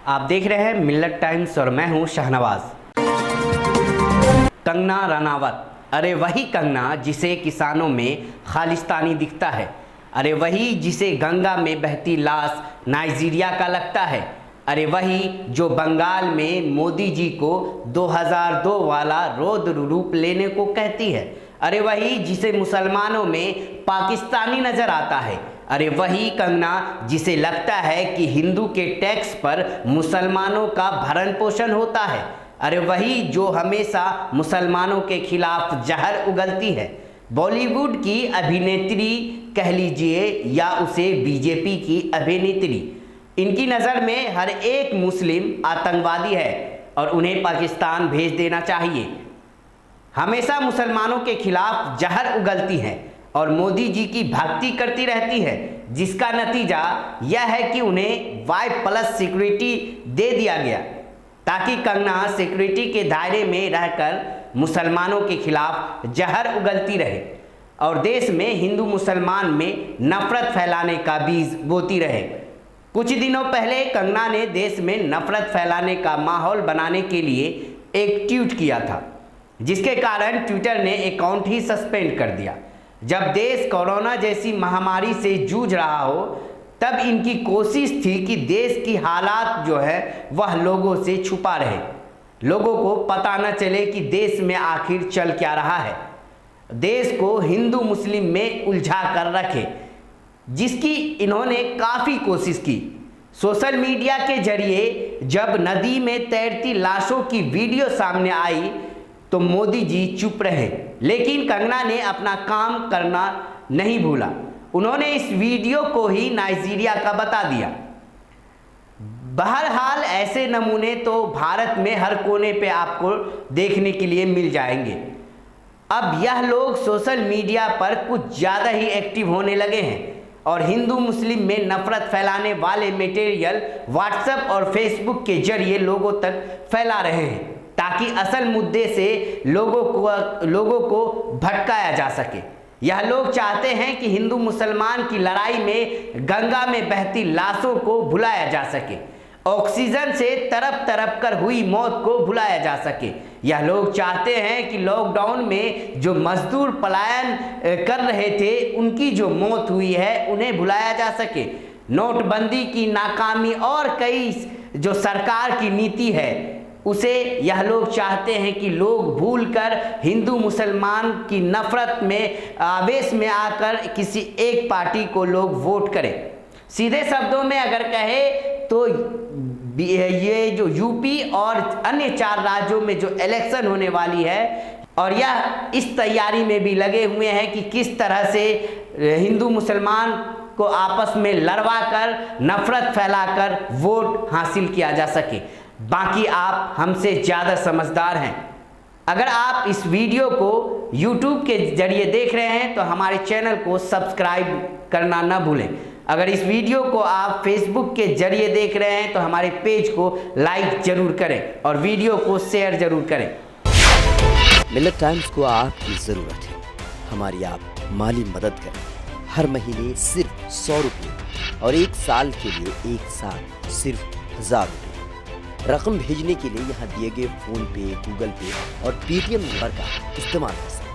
आप देख रहे हैं मिल्लत टाइम्स और मैं हूं शाहनवाज। कंगना रनावत, अरे वही कंगना जिसे किसानों में खालिस्तानी दिखता है, अरे वही जिसे गंगा में बहती लाश नाइजीरिया का लगता है, अरे वही जो बंगाल में मोदी जी को 2002 वाला रौद्र रूप लेने को कहती है, अरे वही जिसे मुसलमानों में पाकिस्तानी नजर आता है, अरे वही कंगना जिसे लगता है कि हिंदू के टैक्स पर मुसलमानों का भरण पोषण होता है, अरे वही जो हमेशा मुसलमानों के खिलाफ जहर उगलती है। बॉलीवुड की अभिनेत्री कह लीजिए या उसे बीजेपी की अभिनेत्री, इनकी नज़र में हर एक मुस्लिम आतंकवादी है और उन्हें पाकिस्तान भेज देना चाहिए। हमेशा मुसलमानों के खिलाफ जहर उगलती हैं और मोदी जी की भक्ति करती रहती है, जिसका नतीजा यह है कि उन्हें Y+ सिक्योरिटी दे दिया गया ताकि कंगना सिक्योरिटी के दायरे में रहकर मुसलमानों के खिलाफ जहर उगलती रहे और देश में हिंदू मुसलमान में नफरत फैलाने का बीज बोती रहे। कुछ दिनों पहले कंगना ने देश में नफरत फैलाने का माहौल बनाने के लिए एक ट्वीट किया था, जिसके कारण ट्विटर ने अकाउंट ही सस्पेंड कर दिया। जब देश कोरोना जैसी महामारी से जूझ रहा हो तब इनकी कोशिश थी कि देश की हालात जो है वह लोगों से छुपा रहे, लोगों को पता न चले कि देश में आखिर चल क्या रहा है, देश को हिंदू मुस्लिम में उलझा कर रखे, जिसकी इन्होंने काफ़ी कोशिश की। सोशल मीडिया के जरिए जब नदी में तैरती लाशों की वीडियो सामने आई तो मोदी जी चुप रहे, लेकिन कंगना ने अपना काम करना नहीं भूला। उन्होंने इस वीडियो को ही नाइजीरिया का बता दिया। बहरहाल ऐसे नमूने तो भारत में हर कोने पे आपको देखने के लिए मिल जाएंगे। अब यह लोग सोशल मीडिया पर कुछ ज़्यादा ही एक्टिव होने लगे हैं और हिंदू मुस्लिम में नफरत फैलाने वाले मटेरियल व्हाट्सएप और फेसबुक के जरिए लोगों तक फैला रहे हैं ताकि असल मुद्दे से लोगों को भटकाया जा सके। यह लोग चाहते हैं कि हिंदू मुसलमान की लड़ाई में गंगा में बहती लाशों को भुलाया जा सके, ऑक्सीजन से तरप तरप कर हुई मौत को भुलाया जा सके। यह लोग चाहते हैं कि लॉकडाउन में जो मजदूर पलायन कर रहे थे उनकी जो मौत हुई है उन्हें भुलाया जा सके। नोटबंदी की नाकामी और कई जो सरकार की नीति है उसे यह लोग चाहते हैं कि लोग भूलकर हिंदू मुसलमान की नफरत में आवेश में आकर किसी एक पार्टी को लोग वोट करें। सीधे शब्दों में अगर कहे तो ये जो यूपी और अन्य 4 राज्यों में जो इलेक्शन होने वाली है और यह इस तैयारी में भी लगे हुए हैं कि किस तरह से हिंदू मुसलमान को आपस में लड़वा कर नफरत फैलाकर वोट हासिल किया जा सके। बाकी आप हमसे ज़्यादा समझदार हैं। अगर आप इस वीडियो को YouTube के जरिए देख रहे हैं तो हमारे चैनल को सब्सक्राइब करना न भूलें। अगर इस वीडियो को आप Facebook के जरिए देख रहे हैं तो हमारे पेज को लाइक जरूर करें और वीडियो को शेयर जरूर करें। मिल्लत टाइम्स को आपकी ज़रूरत है, हमारी आप माली मदद करें। हर महीने सिर्फ 100 रुपये और 1 साल के लिए एक साथ सिर्फ 1000 रुपये। रकम भेजने के लिए यहाँ दिए गए फ़ोन पे, गूगल पे और पेटीएम नंबर का इस्तेमाल कर सकते हैं।